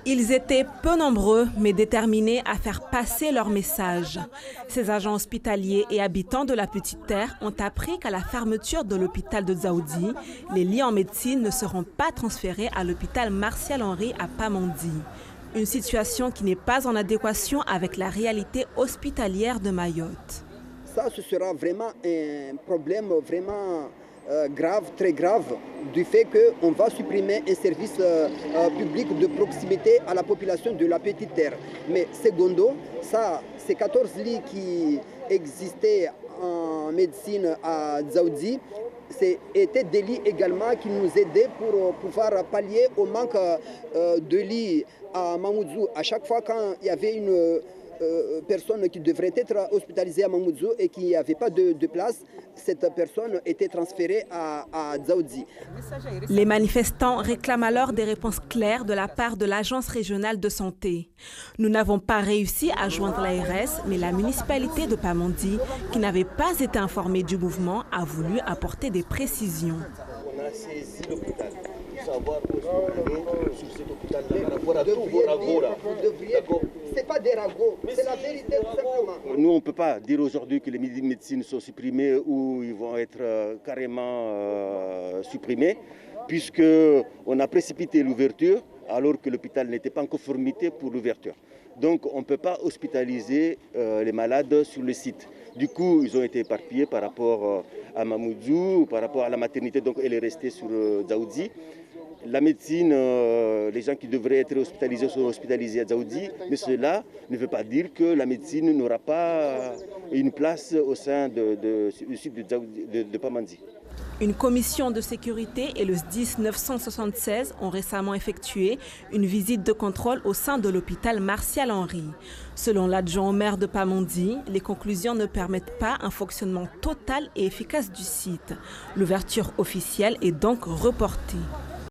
Ils étaient peu nombreux, mais déterminés à faire passer leur message. Ces agents hospitaliers et habitants de la Petite Terre ont appris qu'à la fermeture de l'hôpital de Dzaoudi, les lits en médecine ne seront pas transférés à l'hôpital Martial Henry à Pamandi. Une situation qui n'est pas en adéquation avec la réalité hospitalière de Mayotte. Ça, ce sera vraiment un problème grave, très grave, du fait qu'on va supprimer un service public de proximité à la population de la Petite Terre. Mais secondo, ça, ces 14 lits qui existaient en médecine à Dzaoudi, c'était des lits également qui nous aidaient pour pouvoir pallier au manque de lits à Mamoudzou. À chaque fois quand il y avait une personne qui devrait être hospitalisée à Mamoudzou et qui n'avait pas de place, cette personne était transférée à Dzaoudi. Les manifestants réclament alors des réponses claires de la part de l'Agence régionale de santé. Nous n'avons pas réussi à joindre l'ARS, mais la municipalité de Pamandi, qui n'avait pas été informée du mouvement, a voulu apporter des précisions. On a saisi l'hôpital pour savoir sur cet hôpital par rapport à tous vos ragots là. C'est pas des ragots, c'est la vérité tout simplement. Nous, on ne peut pas dire aujourd'hui que les lits de médecine sont supprimés ou ils vont être carrément supprimés, puisqu'on a précipité l'ouverture alors que l'hôpital n'était pas en conformité pour l'ouverture. Donc on ne peut pas hospitaliser les malades sur le site. Du coup, ils ont été éparpillés par rapport à Mamoudzou, par rapport à la maternité, donc elle est restée sur Dzaoudi. La médecine, les gens qui devraient être hospitalisés sont hospitalisés à Dzaoudi, mais cela ne veut pas dire que la médecine n'aura pas une place au sein du site de Pamandi. Une commission de sécurité et le SDIS 976 ont récemment effectué une visite de contrôle au sein de l'hôpital Martial Henry. Selon l'adjoint au maire de Pamandi, les conclusions ne permettent pas un fonctionnement total et efficace du site. L'ouverture officielle est donc reportée.